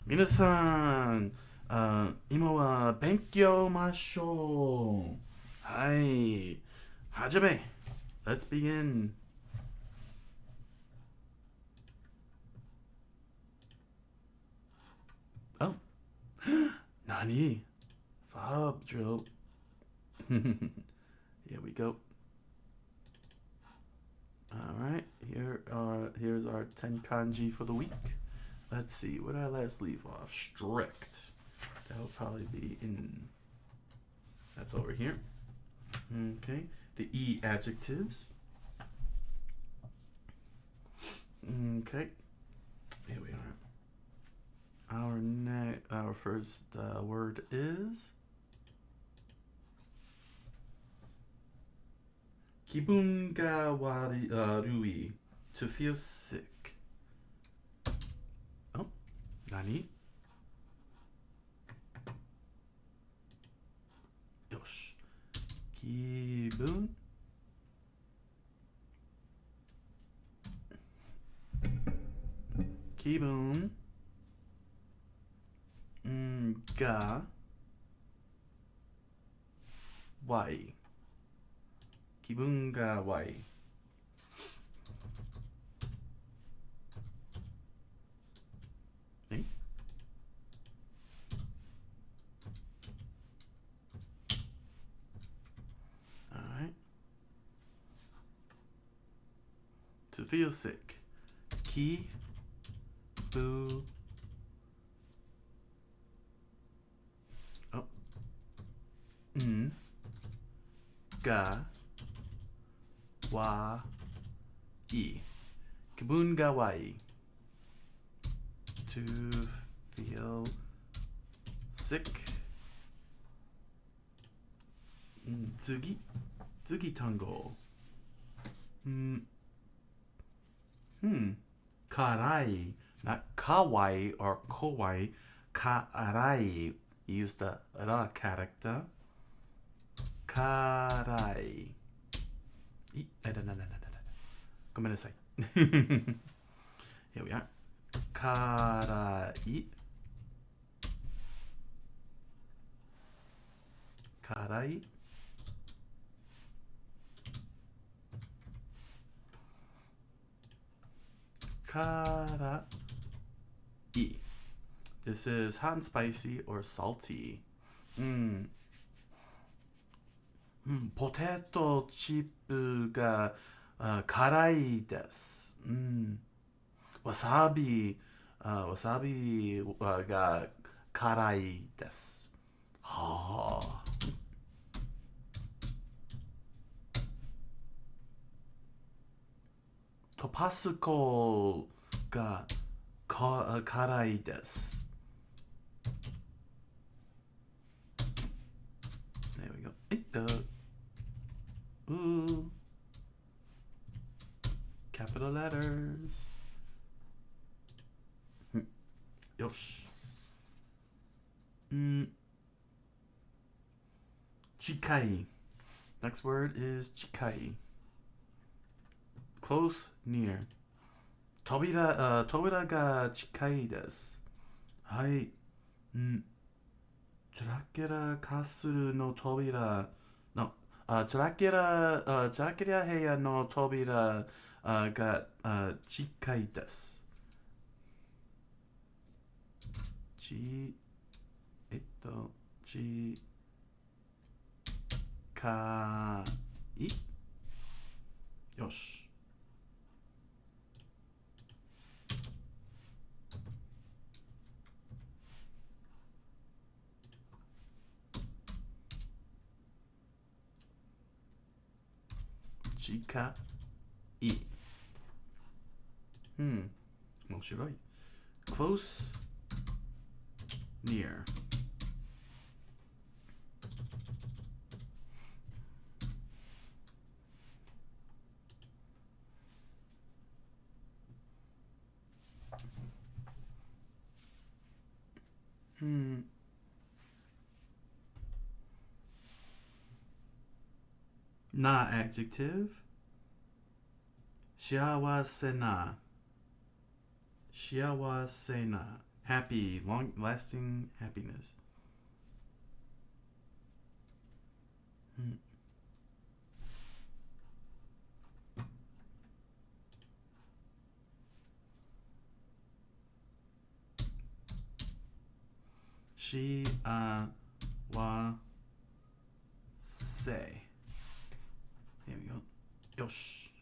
皆さん、今は勉強ましょう。はい。はじめ。Let's begin. Oh, 何 Verb drill. Here we go. Alright, here's our 10 kanji for the week. Let's see, where did I last leave off? Strict. That will probably be in. That's over here. Okay, the E adjectives. Okay, here we are. Our first word is 気分が悪い to feel sick. あ、何よし。気分が悪い。気分が悪い。え Alright. To feel sick. 気分が悪い。気分が悪い。To feel sick. 次単語。辛い。Not かわい or 怖い。辛い。Use the ra character. 辛い。ごめんなさい。Here we are. 辛い。辛い。辛い。This is hot and spicy or salty. ポテトチップが辛いです。わさびが辛いです。はあ。トパスコが辛いです。There we go. Capital letters. よし。近い。Next word is 近い。Close, near. 扉が近いです。はい。チュラケラカッスルの扉の、チュラケラ部屋の扉が近いです。近いよし。近い。面白い。Close, near. Na adjective. 幸せな。Happy, long lasting happiness. しあわせ。There we go. よし。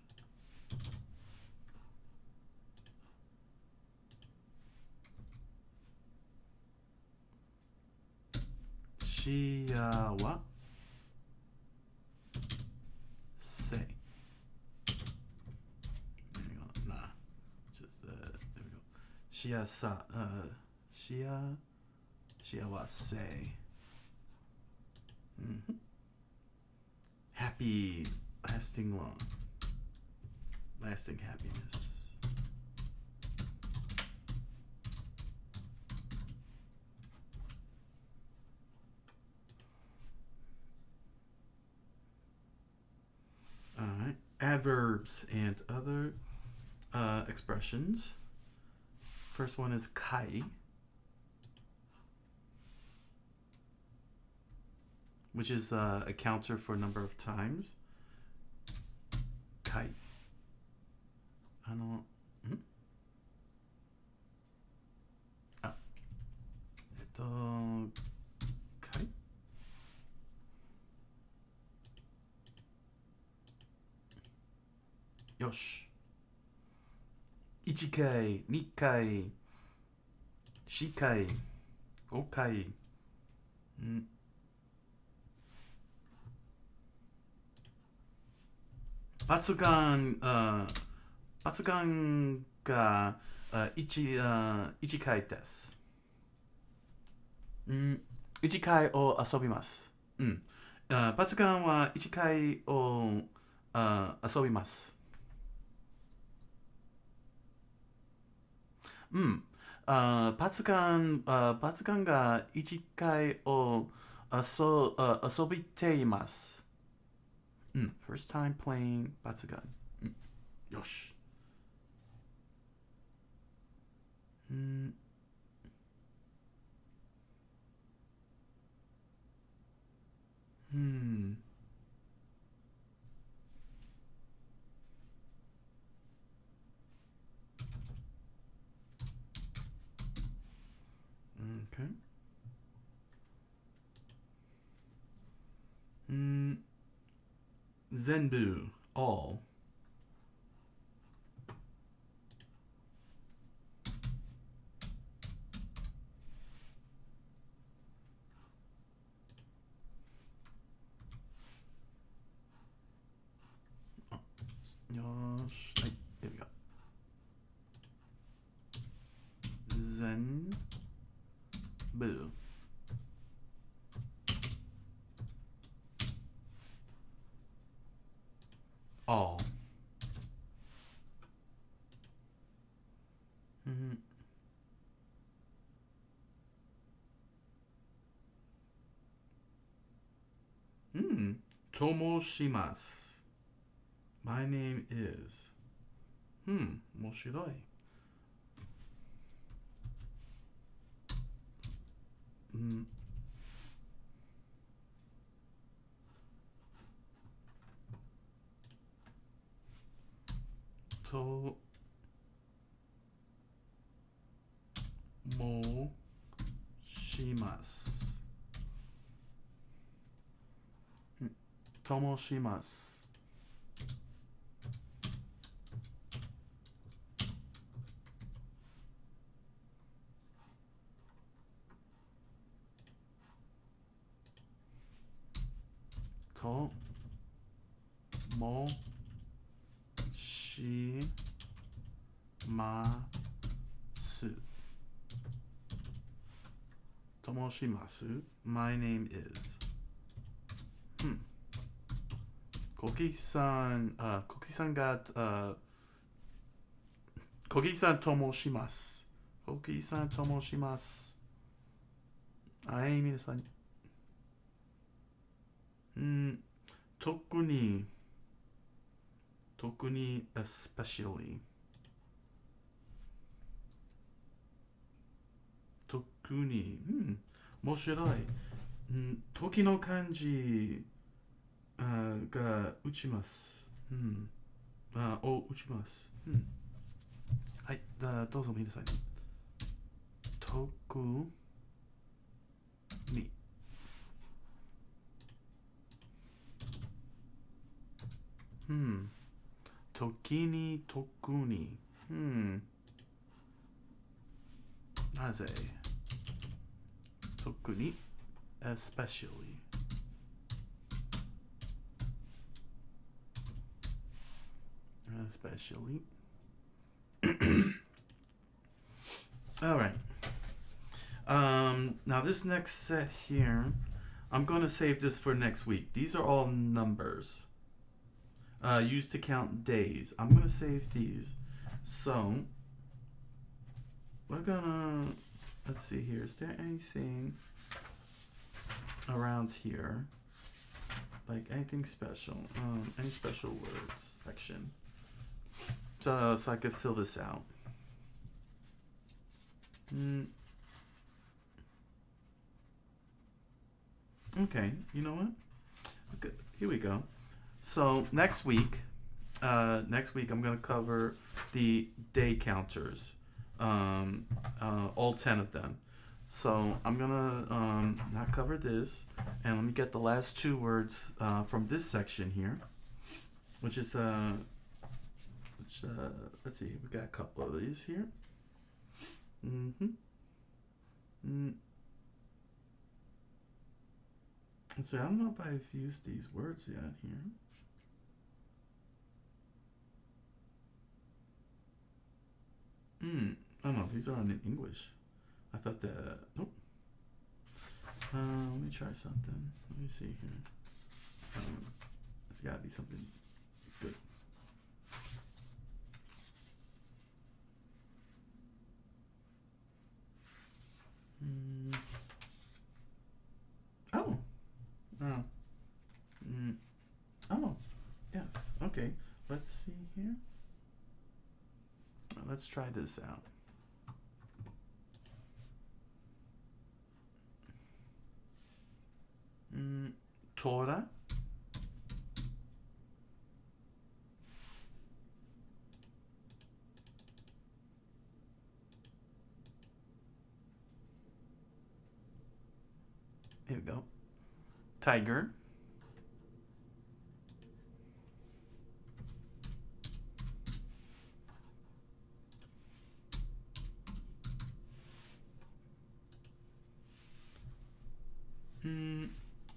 しあわせ。There we go. Nah. Just, there we go. しあさ、しあわせ。Happy, lasting long. Lasting happiness. Alright. Adverbs and other expressions. First one is kai, which is a counter for a number of times. Kai. かいよし。1回、2回、4回、5回。発願が1回です。1回を遊びます。発願は1回を遊びます。発願が1回を遊びています。First time playing 発願。よし。Okay. 全部 all. よし。はい、there we go. 全部all. Tomoshimasu. My name is. 面白い。ともします。ともします。ともします。ともします。My name is. コキさんと申します。コキさんと申します。はい、皆さん。特に especially 特に。面白い。時の漢字が打ちます。を打ちます。はい、どうぞ皆さんに。特に。時に特に。なぜ特に especially all right. Now this next set here, I'm going to save this for next week. These are all numbers used to count days. I'm going to save these. So we're gonna, let's see here. Is there anything around here? Like anything special? Any special words section? So I could fill this out. Okay, you know what? Okay, here we go. So next week I'm gonna cover the day counters. All 10 of them. So I'm gonna not cover this, and let me get the last two words from this section here, which is let's see, we got a couple of these here. Let's see, I don't know if I've used these words yet here. Oh no, these aren't in English. I thought that. Nope. Let me try something. Let me see here. It's gotta be something good. Oh. Oh. Oh. Yes. Okay. Let's see here. Let's try this out. Torah. Here we go. Tiger.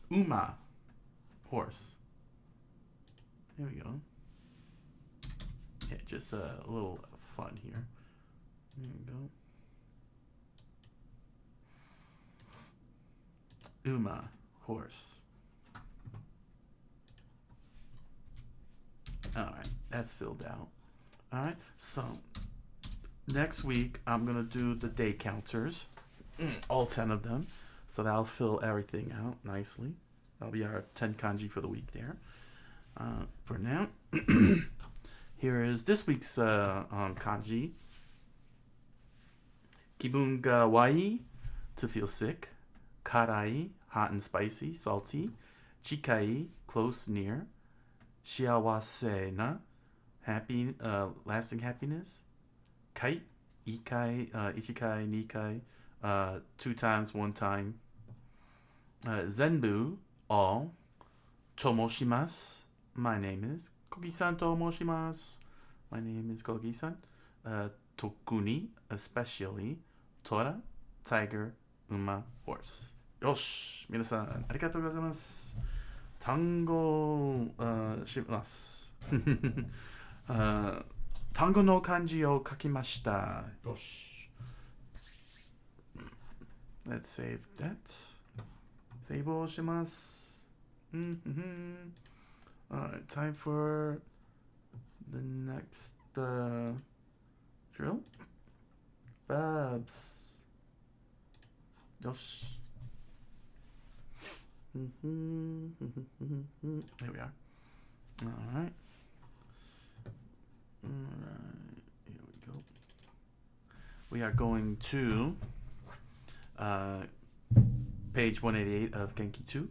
Uma, horse. There we go. Yeah, just a little fun here. There we go. Uma, horse. Alright, that's filled out. Alright, so next week I'm going to do the day counters. All 10 of them. So that'll fill everything out nicely. That'll be our 10 kanji for the week there. For now, here is this week's kanji. Kibun ga wai, to feel sick. Karai, hot and spicy, salty. Chikai, close, near. Shiawase na, happy, lasting happiness. Kai, ikai, ichikai, nikai, 2 times, 1 time. Zenbu, all. Tomoshimasu, my name is Coqui-san tomoshimasu. My name is Coqui-san. Tokuni, especially. Tora, tiger, uma, horse. Yosh, 皆さんありがとうございます。単語します。単語の漢字を書きました。よし。Let's save that. セーブをします。Alright, time for the next drill. Babs. よし。Here we are. Alright. Alright, here we go. We are going to page 188 of Genki 2.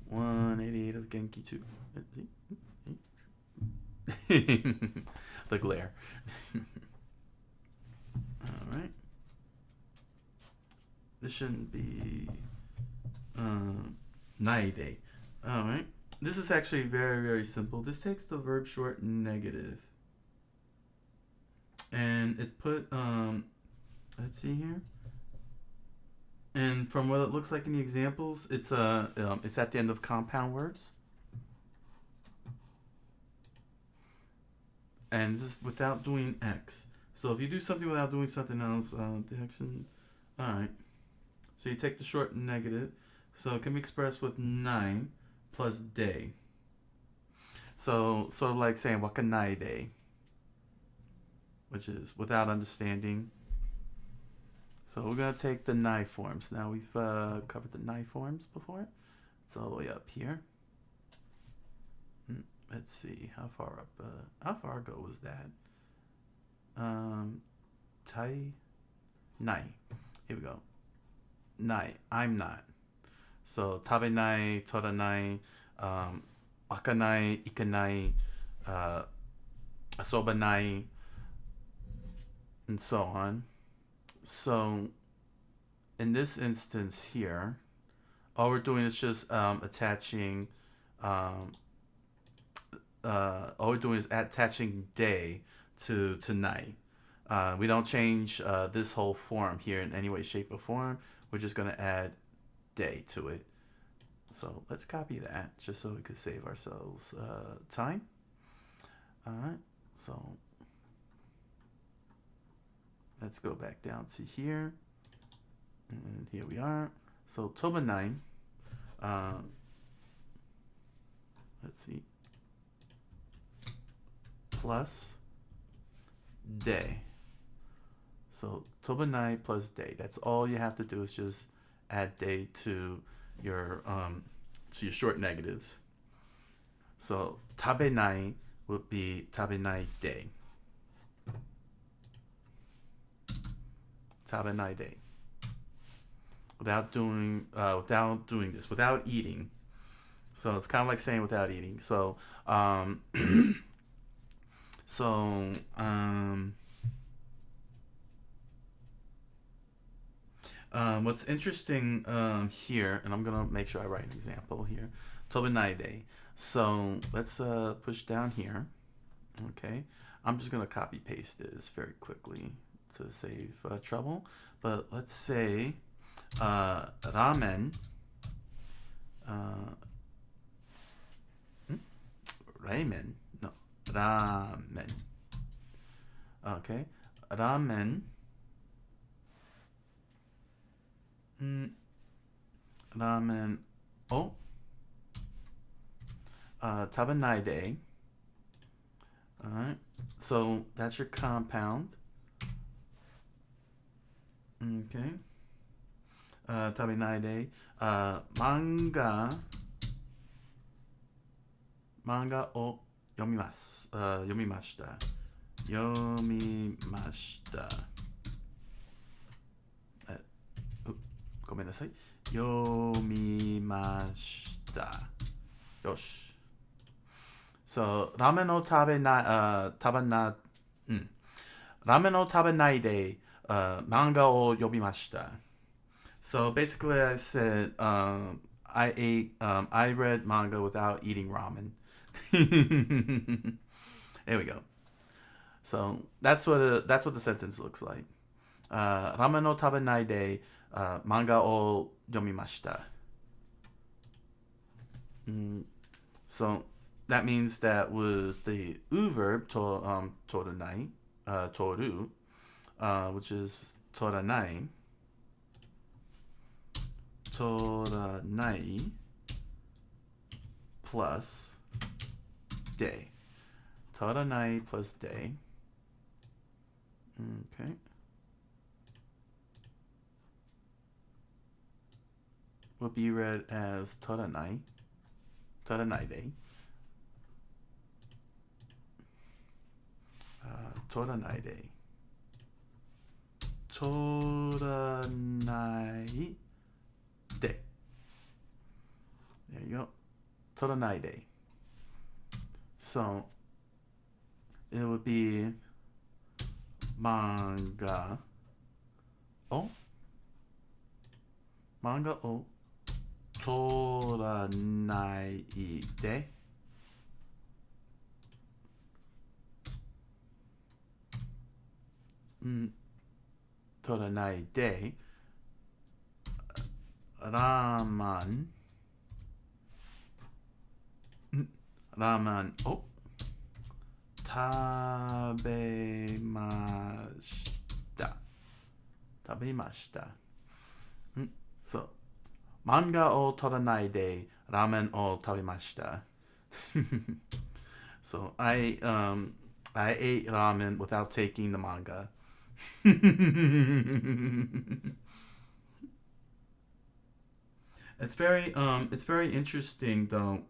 188 of Genki 2. The glare. Alright. This shouldn't be naide. Alright. This is actually very, very simple. This takes the verb short negative. And it's put, let's see here. And from what it looks like in the examples, it's at the end of compound words. And this is without doing X. So if you do something without doing something else, the action, alright. So you take the short negative. So it can be expressed with 9 plus day. So sort of like saying wakanai day, which is without understanding. So we're going to take the nai forms. Now we've covered the nai forms before. It's all the way up here. Let's see, how far ago was that? Tai, nai. Here we go. Nai, I'm not. So tabenai, toranai, akanai, ikanai, asobanai, and so on. So in this instance here, all we're doing is just attaching day to nai. We don't change this whole form here in any way, shape, or form. We're just going to add day to it. So let's copy that just so we could save ourselves time. Alright, so let's go back down to here. And here we are. So tobanai, let's see, plus day. So tobanai plus day. That's all you have to do is just add day to your short negatives. So tabenai would be tabenai day. Tabenai day. Without doing this, without eating. So it's kind of like saying without eating. So what's interesting here, and I'm gonna make sure I write an example here. Tobenaide. So let's push down here. Okay, I'm just gonna copy paste this very quickly to save trouble. But let's say ramen. Ramen. No, ramen. Okay, ramen. Ramen o tabenaide. Alright, so that's your compound. Okay. Tabenaide. Manga o yomimasu. Yomimashita. Yomimashita. ごめんなさい。読みました。よし。So, ラーメンを食べないで、漫画を読みました。So basically I said, I read manga without eating ramen. There we go. So that's what the sentence looks like. ラーメンを食べないで、manga o yomimashita. So that means that with the verb toranai, toru, which is toranai plus day. Toranai plus day. Okay. Will be read as toranai de. Toranai de. toranai de. There you go. Toranai de. So it would be manga o toranai de. Toranai de ramen o tabemashita. So manga o toranai de ramen o tabemashita. So I ate ramen without taking the manga. It's very interesting though.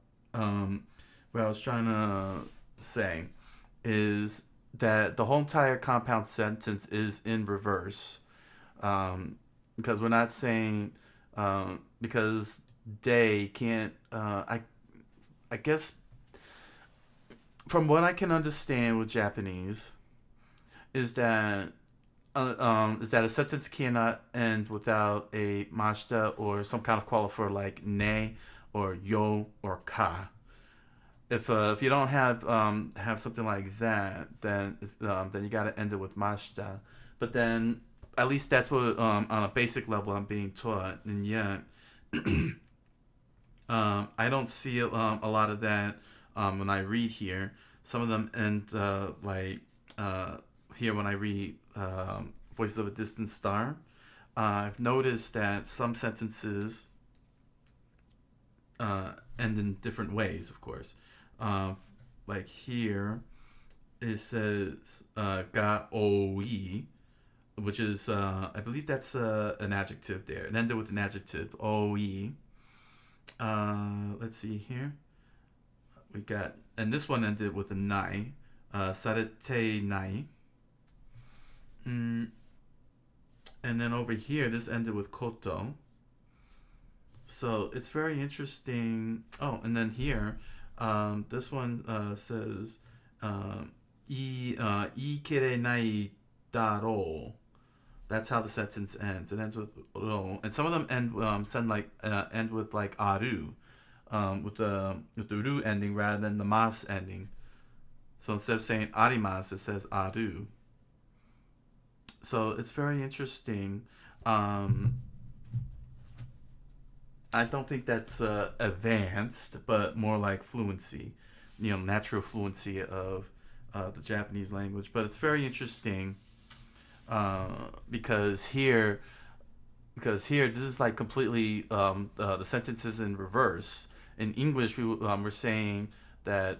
What I was trying to say is that the whole entire compound sentence is in reverse, because we're not saying because they can't. I guess from what I can understand with Japanese is that a sentence cannot end without a mashita or some kind of qualifier like ne or yo or ka. If you don't have something like that, then you got to end it with mashita. But then at least that's what on a basic level I'm being taught, and yet I don't see a lot of that when I read here. Some of them end here when I read Voices of a Distant Star. I've noticed that some sentences end in different ways, of course. Like here, it says ga oi, which is I believe that's an adjective there. It ended with an adjective oi. Let's see here. We got, and this one ended with a nai. Sarete nai. And then over here, this ended with koto. So it's very interesting. Oh, and then here, this one says ikere nai daro. That's how the sentence ends. It ends with ro, and some of them end end with like aru, with the ru ending rather than the mas ending. So instead of saying arimas, it says aru. So it's very interesting. I don't think that's advanced, but more like fluency, natural fluency of the Japanese language. But it's very interesting because here this is like completely the sentence is in reverse. In English, we're saying that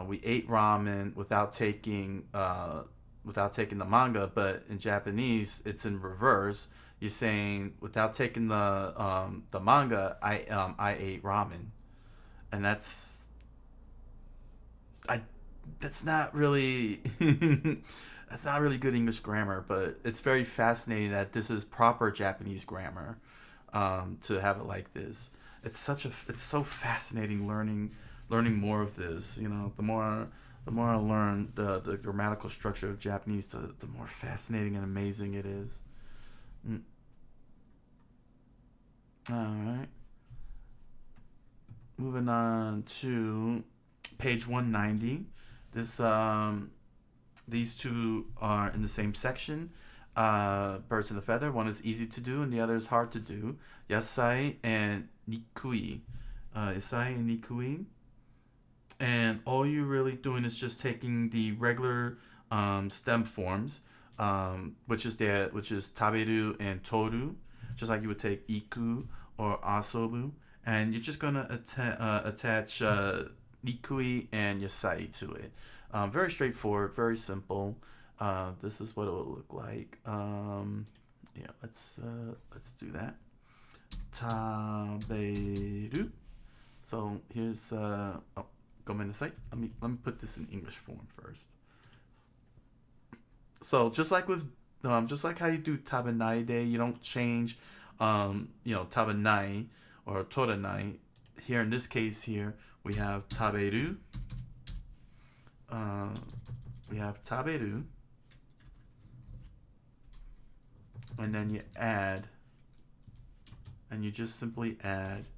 we ate ramen without taking the manga, but in Japanese it's in reverse. You're saying without taking the manga, I ate ramen, and that's not really that's not really good English grammar, but it's very fascinating that this is proper Japanese grammar to have it like this. It's so fascinating learning more of this. The more I learn the grammatical structure of Japanese, the more fascinating and amazing it is. All right. Moving on to page 190. These two are in the same section. Birds in a feather. One is easy to do and the other is hard to do. Yasai and nikui. Yasai and nikui. And all you're really doing is just taking the regular stem forms, which is taberu and toru, just like you would take iku or asobu, and you're just gonna attach nikui and yasai to it. Very straightforward, very simple. This is what it will look like. Let's do that. Taberu. So here's gomenasai. Let me put this in English form first. So just like with just like how you do tabenai day, you don't change, tabenai or toranai. Here in this case here, we have taberu. We have taberu. And then you add, and you just simply add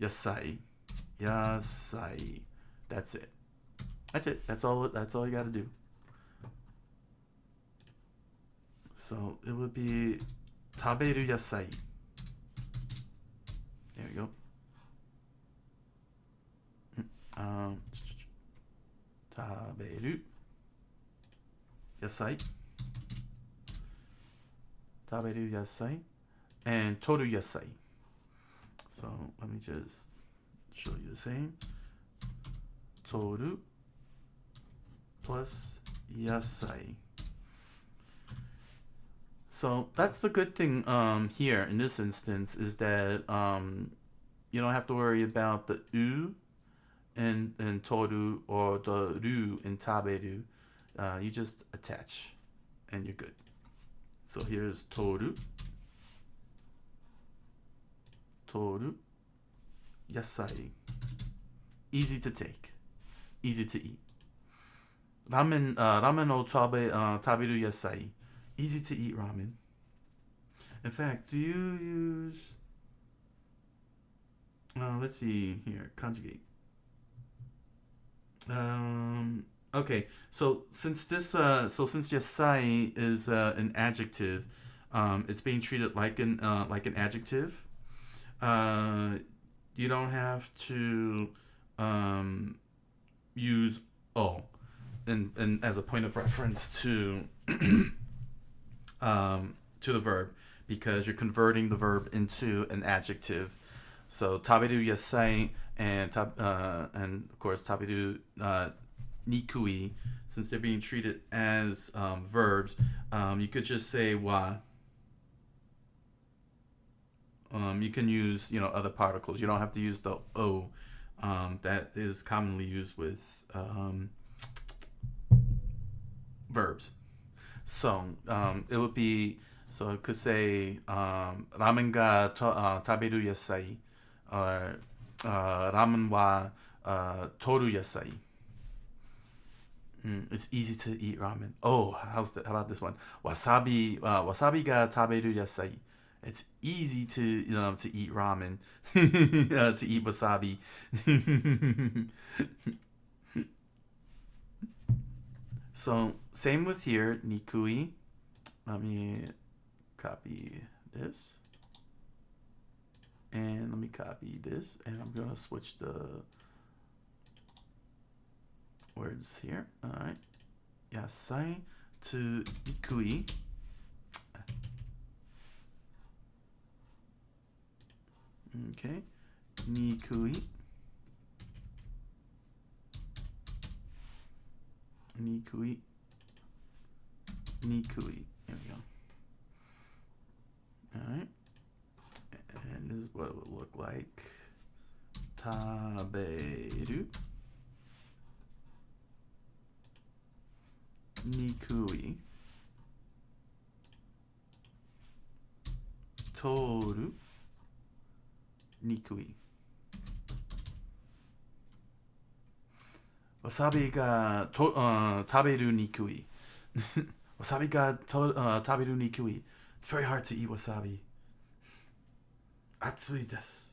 yasai. Yasai. That's it. That's it. That's all you gotta do. So it would be taberu yasai. There we go. Taberu yasai. Taberu yasai. And toru yasai. So let me just show you the same. Toru plus yasai. So that's the good thing here in this instance is that you don't have to worry about the u in toru or the ru in taberu. You just attach and you're good. So here's toru. Toru yasai. Easy to take. Easy to eat. Ramen o taberu yasai. Easy to eat ramen. In fact, do you use... let's see here. Conjugate. Okay, so since yasai is an adjective, it's being treated like an adjective. You don't have to use o, and as a point of reference to the verb, because you're converting the verb into an adjective. So taberu yasai and of course taberu nikui, since they're being treated as verbs, you could just say wa. You can use other particles. You don't have to use the o that is commonly used with verbs. So it would be, so it could say ramen ga taberu yasai, or ramen wa toru yasai. It's easy to eat ramen. Oh, how about this one? Wasabi ga taberu yasai. It's easy to eat ramen, to eat wasabi. So same with here, nikui. Let me copy this, and let me copy this, and I'm gonna switch the words here. All right, yasai to nikui. Okay, nikui. Nikui. Nikui. There we go. Alright. And this is what it would look like. Taberu. Nikui. Toru. Nikui. Wasabi ga taberu nikui. Wasabi ga taberu nikui. It's very hard to eat wasabi. Atsui desu.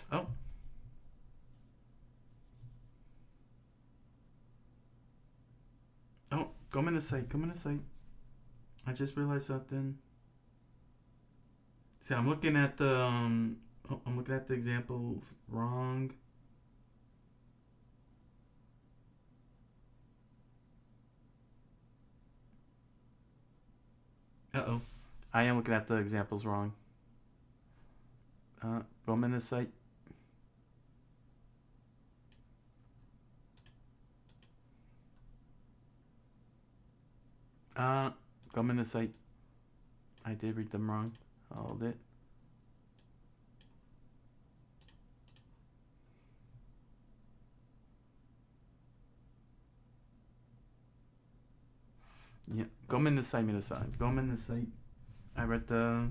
Oh. Oh, gomenasai. I just realized something. See, I'm looking at the examples wrong. Uh-oh. I am looking at the examples wrong. Gomenasai. ごめんなさい. I did read them wrong. Hold it. Yeah, ごめんなさい皆さん. ごめんなさい. I read the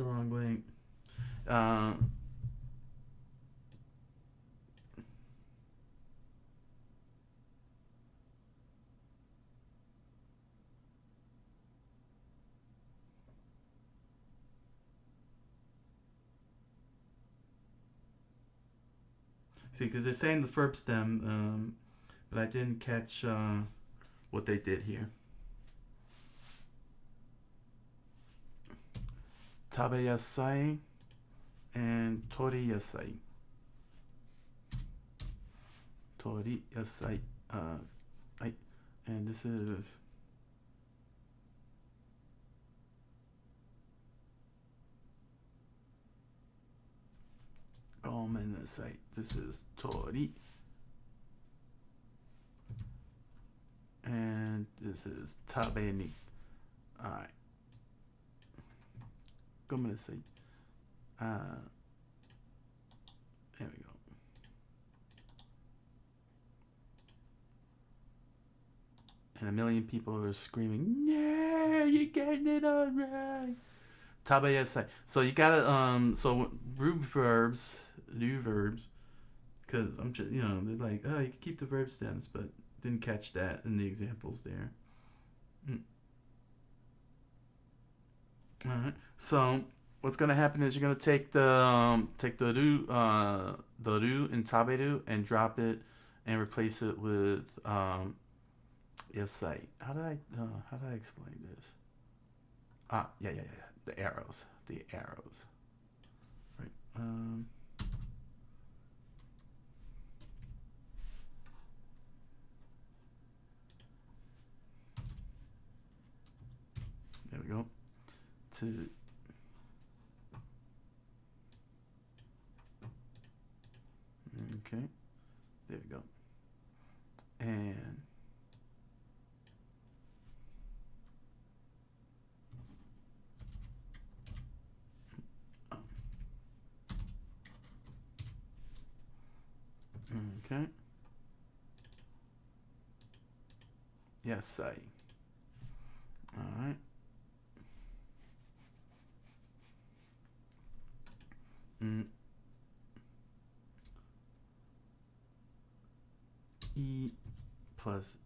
wrong way. See, because they're saying the verb stem, but I didn't catch what they did here. 食べ野菜 and 鶏野菜. 鶏野菜. Right. And this is ごめんなさい. This is 鶏. And this is 食べに. Alright. ごめんなさい. There we go. And a million people are screaming, "Yeah, you're getting it all right." 食べ野菜. So you gotta so new verbs, because I'm just they're like, oh, you can keep the verb stems, but didn't catch that in the examples there. All right. So what's gonna happen is you're gonna take the ru and taberu and drop it and replace it with yasai. How did I explain this? Yeah. The arrows. Right. There we go. Okay. There we go. And okay. Yasai. All right. E plus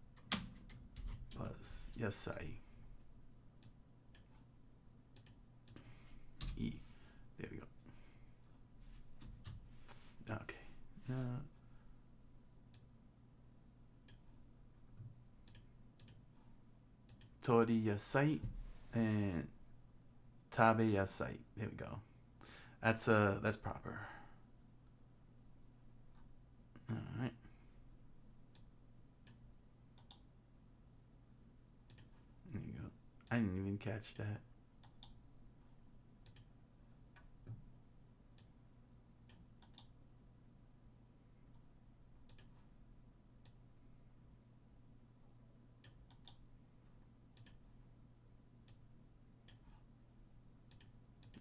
yasai. E. There we go. Okay. Tori yasai and tabe yasai. There we go. That's proper. All right. There you go. I didn't even catch that.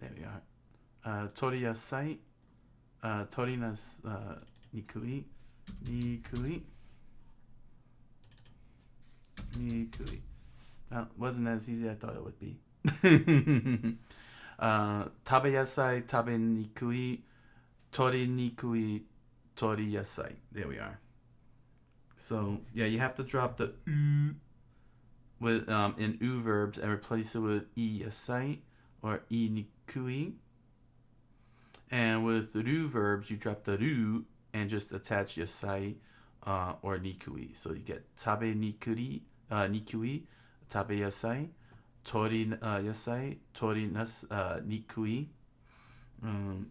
There we are. Tori yasai. Tori nas nikui. Wasn't as easy as I thought it would be. Tabe yasai, tabe nikui, tori nikui, tori yasai. There we are. So yeah, you have to drop the u with in u verbs and replace it with I yasai or I nikui. And with the ru verbs, you drop the ru and just attach yasai or nikui. So you get tabe nikui, tabe yasai, tori yasai, tori nas nikui.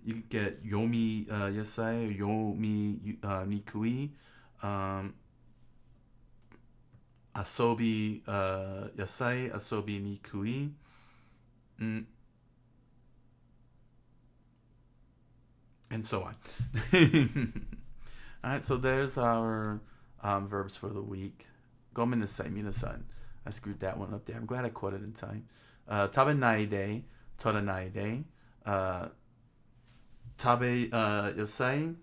You could get yomi yasai or yomi nikui. Asobi yasai, asobi nikui. And so on. All right, so there's our verbs for the week. ごめんなさい、皆さん. I screwed that one up there. I'm glad I caught it in time. Tabenai de, toranai de, tabe yasai,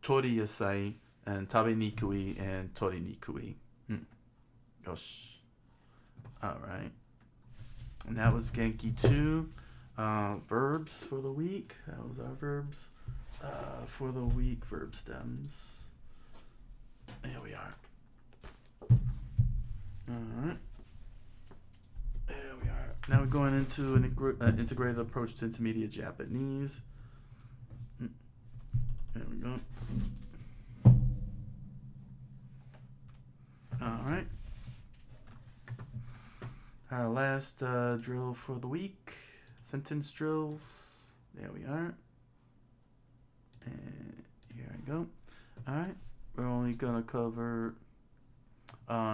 tori yasai, and tabe nikui and tori nikui. Yosh. Alright. And that was Genki 2. Verbs for the week. That was our verbs for the week. Verb stems. There we are. Alright. There we are. Now we're going into an integrated approach to intermediate Japanese. There we go. Alright. Our last drill for the week. Sentence drills. There we are. And here I go. Alright. We're only going to cover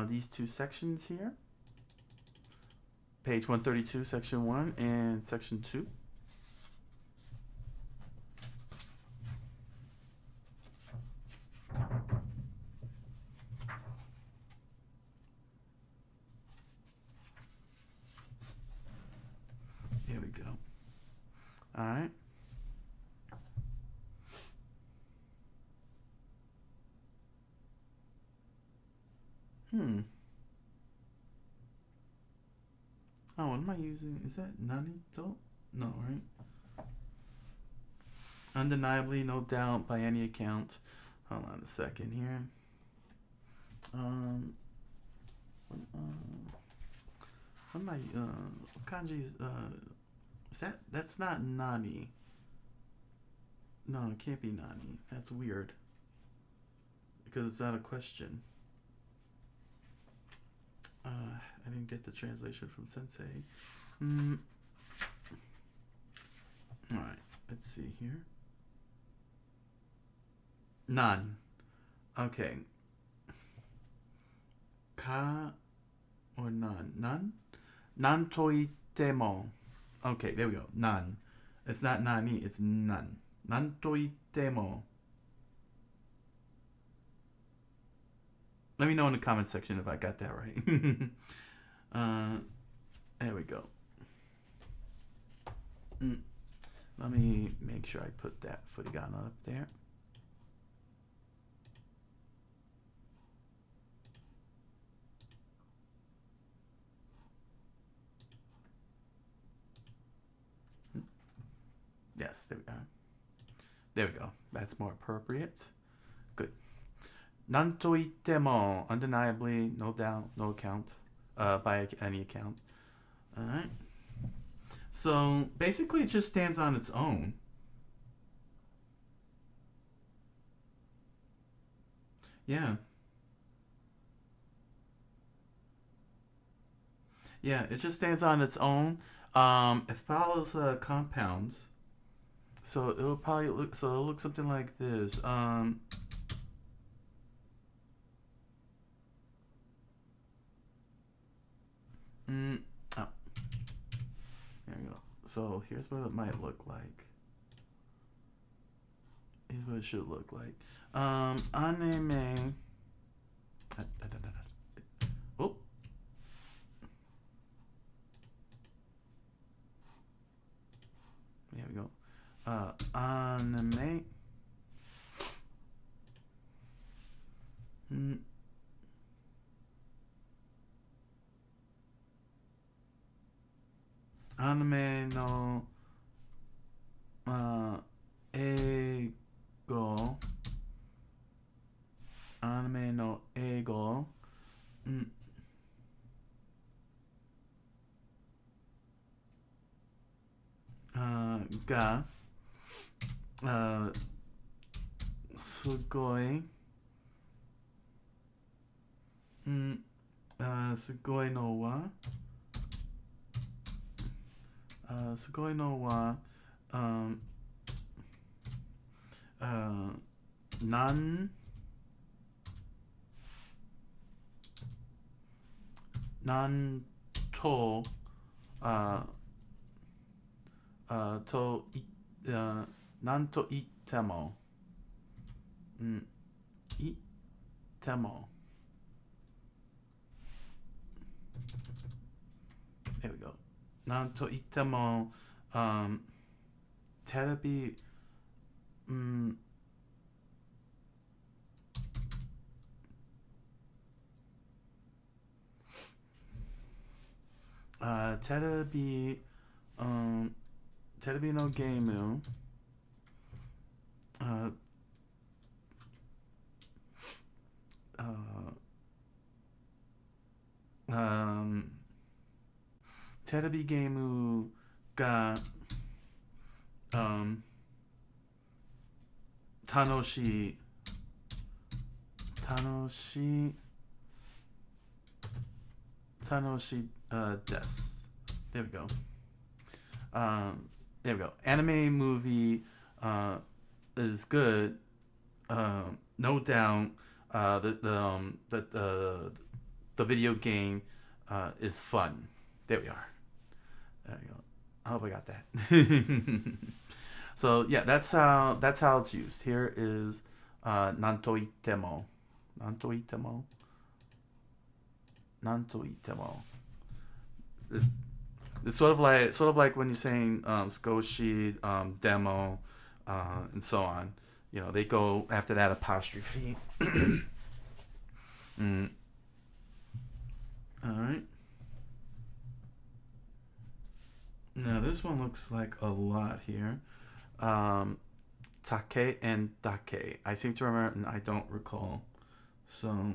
these two sections here. Page 132, section 1 and section 2. Here we go. All right. Oh, what am I using? Is that nanito? No, right? Undeniably, no doubt, by any account. Hold on a second here. What am I, kanji is that's not nani. No, it can't be nani. That's weird. Because it's not a question. I didn't get the translation from Sensei. Alright, let's see here. Nan. Okay. Ka or nan? Nan? Nan toitemo. Okay, there we go. Nan. It's not nani, it's nan. Nan toitemo. Let me know in the comment section if I got that right. There we go. Let me make sure I put that furigana up there. Yes, there we are. There we go. That's more appropriate. Good. Nan to ittemo, undeniably, no doubt, no account, by any account. Alright. So, basically it just stands on its own. Yeah. Yeah, it just stands on its own. It follows compounds. So it'll probably look something like this. Oh. There we go. So here's what it might look like. Here's what it should look like. Anime. Oh. There we go. Anime. Anime no ego. Anime no ego. Ga すごいすごいのはすごいのはなんとなんと言っても言っても There we go. なんといっても、テレビ、テレビ、テレビのゲーム、テレビゲームが、楽しい、です。There we go. There we go. Anime movie is good. No doubt. The video game is fun. There we are. There we go. I hope I got that. So yeah, that's how it's used. Here is nanto itemo. It's sort of like when you're saying skoshi, demo, and so on. You know, they go after that apostrophe. All right. Now this one looks like a lot here. Take and dake. I seem to remember and I don't recall. So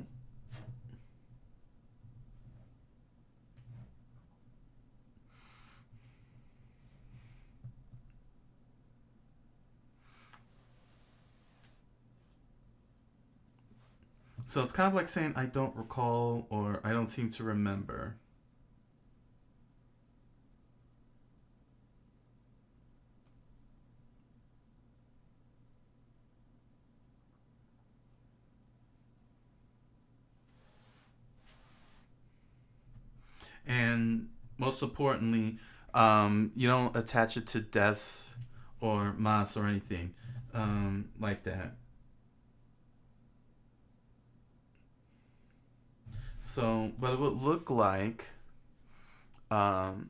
it's kind of like saying I don't recall or I don't seem to remember. And most importantly, you don't attach it to des or mas or anything like that. So, what it would look like when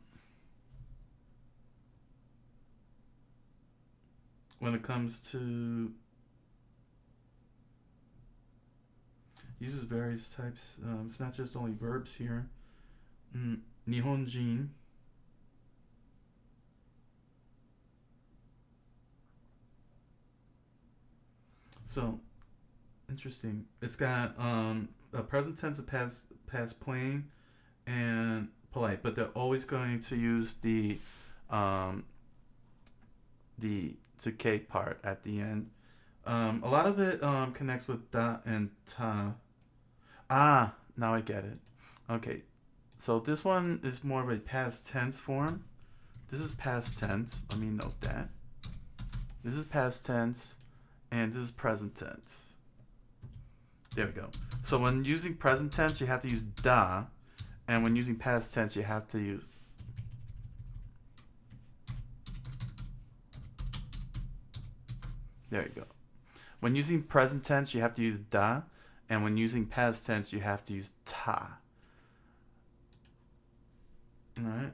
it comes to uses various types. It's not just only verbs here. Nihonjin. So interesting. It's got a present tense, a past plain, and polite, but they're always going to use the tsuke part at the end. A lot of it connects with da and ta. Ah, now I get it. Okay, so this one is more of a past tense form. This is past tense. Let me note that. This is past tense, and this is present tense. There we go. So when using present tense, you have to use da, and when using past tense, you have to use. There you go. When using present tense, you have to use da, and when using past tense, you have to use ta. All right.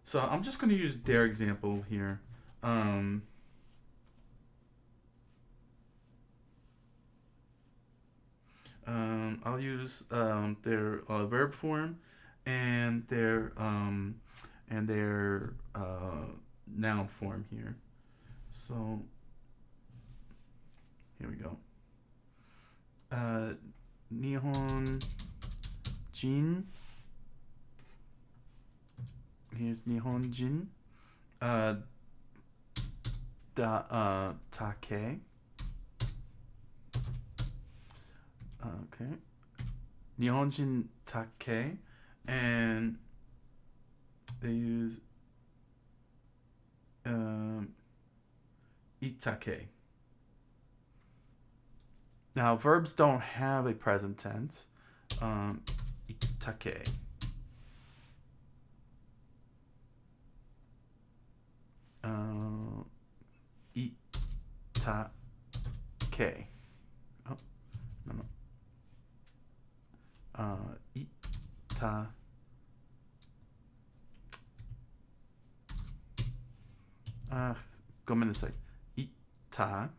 So I'm just going to use their example here. I'll use their verb form and their noun form here. So here we go. Nihonjin. Here's Nihonjin. Take. Okay. Nihonjin take. And they use itake. Now, verbs don't have a present tense. Itake. Itake. Oh, no. ごめんなさい。行った。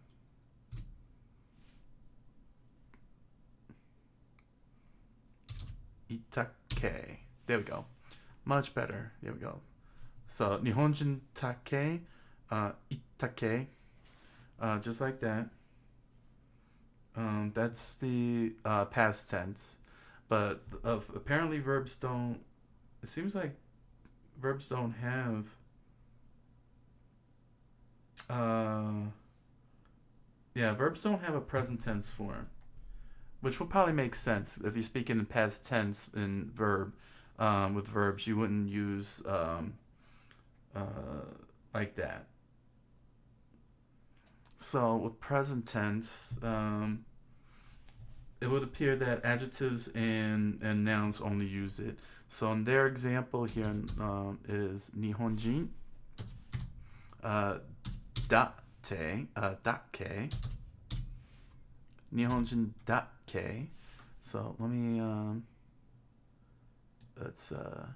Itake. There we go. Much better. There we go. So, 日本人take, itake, just like that. That's the past tense. But apparently verbs don't, it seems like verbs don't have, verbs don't have a present tense form. Which would probably make sense if you're speaking in past tense in verb. With verbs, you wouldn't use like that. So with present tense, it would appear that adjectives and nouns only use it. So in their example here is Nihonjin, date, dake, Nihonjin dake. So let me let's there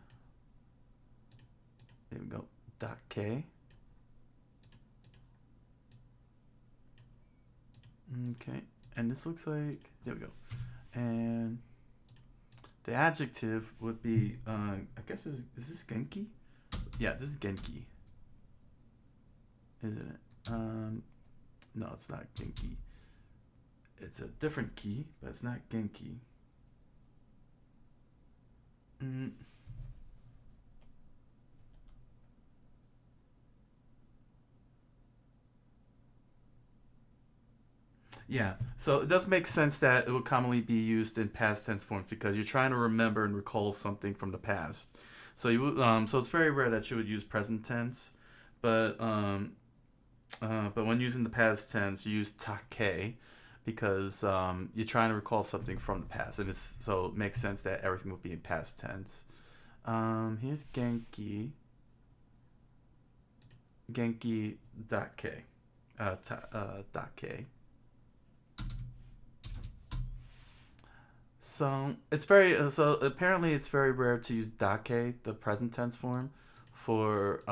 we go, dake. Okay, and this looks like, there we go. And the adjective would be I guess is this genki? Yeah, this is genki. Isn't it? No, it's not genki. It's a different key, but it's not genki. Yeah, so it does make sense that it would commonly be used in past tense forms because you're trying to remember and recall something from the past. So you would, so it's very rare that you would use present tense, but when using the past tense, you use take because you're trying to recall something from the past, and it's so it makes sense that everything would be in past tense. Here's genki. Genki dake. Dake. So it's very so apparently it's very rare to use dake, the present tense form, for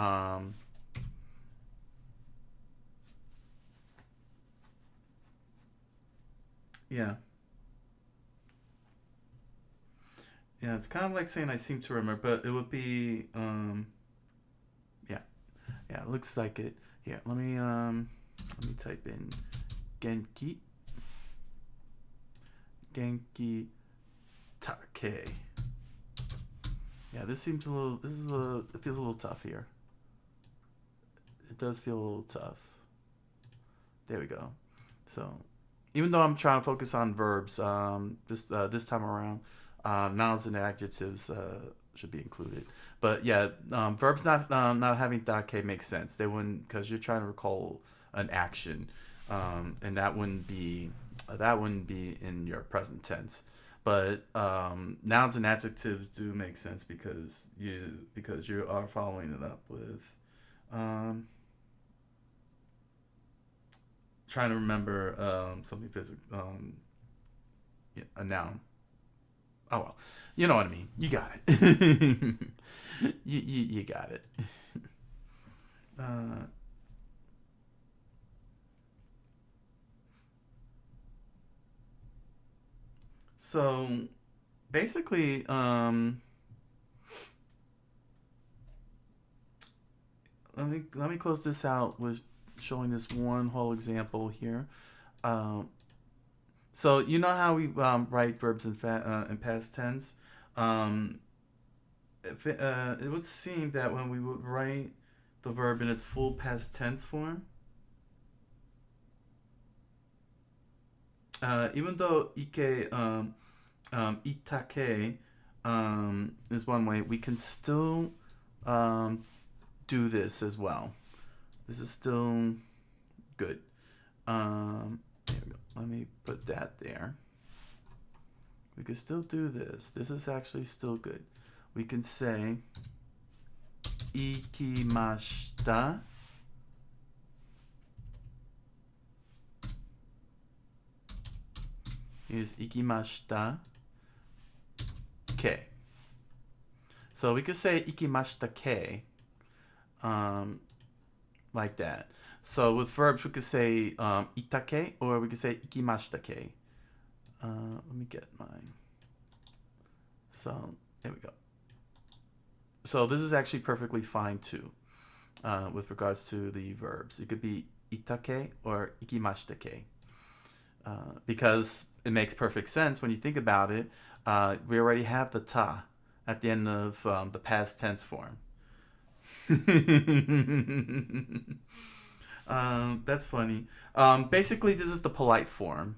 yeah. Yeah, it's kind of like saying I seem to remember, but it would be yeah. Yeah, it looks like it. Here, let me type in genki. Genki take. Yeah, this seems a little. This is a little. It feels a little tough here. It does feel a little tough. There we go. So, even though I'm trying to focus on verbs, this time around, nouns and adjectives should be included. But yeah, verbs not having dake makes sense. They wouldn't because you're trying to recall an action, and that wouldn't be in your present tense. But nouns and adjectives do make sense because you are following it up with trying to remember something physical, yeah, a noun. Oh well, you know what I mean. You got it. You got it. Uh, so basically, let me close this out with showing this one whole example here. Um, so you know how we write verbs in past tense. Um, it would seem that when we would write the verb in its full past tense form, even though itake is one way, we can still do this as well. This is still good. There we go. Let me put that there. We can still do this. This is actually still good. We can say ikimashita. Here's ikimashita ke. So we could say ikimashita ke. like that. So with verbs, we could say itake or we could say ikimashitake. Let me get mine. So there we go. So this is actually perfectly fine too, with regards to the verbs. It could be itake or ikimashitake, because it makes perfect sense when you think about it. We already have the ta at the end of the past tense form. That's funny. Basically, this is the polite form.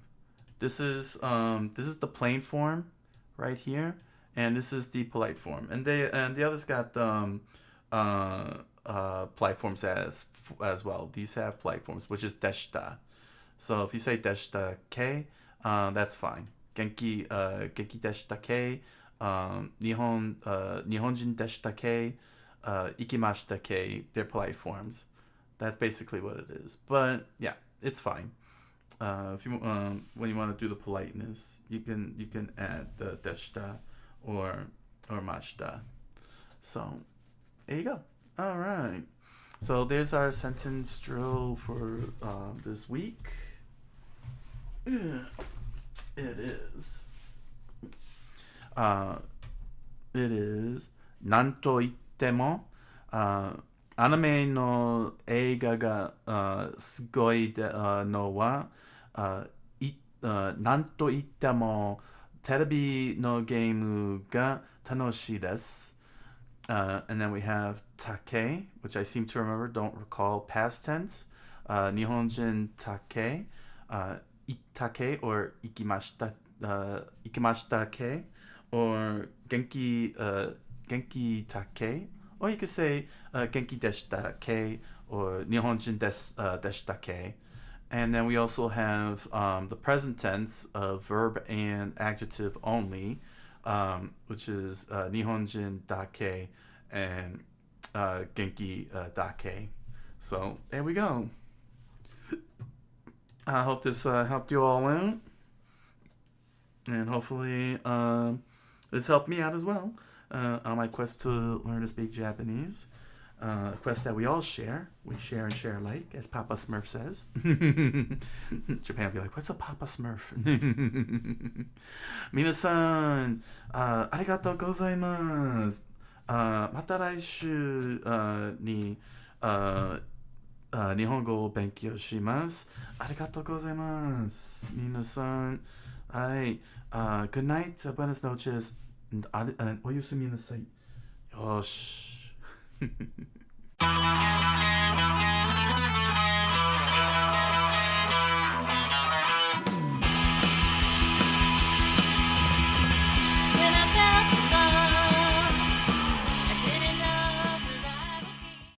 This is the plain form right here, and this is the polite form. And the others got polite forms as well. These have polite forms, which is deshita. So if you say deshita ke, that's fine. Genki deshita ke, Nihonjin deshita ke, ikimashita ke. They're polite forms. That's basically what it is. But yeah, it's fine. If you when you want to do the politeness, you can add the deshita or mashita. So there you go. All right. So there's our sentence drill for this week. It is. It is. なんといっても、アニメの映画がすごいのは、なんといってもテレビのゲームが楽しいです。And then we have take, which I seem to remember, don't recall past tense. Nihonjin take, itake or ikimashita ke, or genki take, or you could say genki deshita ke, or Nihonjin deshita ke. And then we also have the present tense of verb and adjective only, which is Nihonjin dake and Genki dake. So there we go. I hope this helped you all out. And hopefully this helped me out as well on my quest to learn to speak Japanese. Quest that we all share. We share and share alike, as Papa Smurf says. Japan will be like, what's a Papa Smurf? 皆さん、ありがとうございます。また来週に日本語を勉強します。ありがとうございます。皆さん、はい。Good night, buenas noches,おやすみなさい。よし。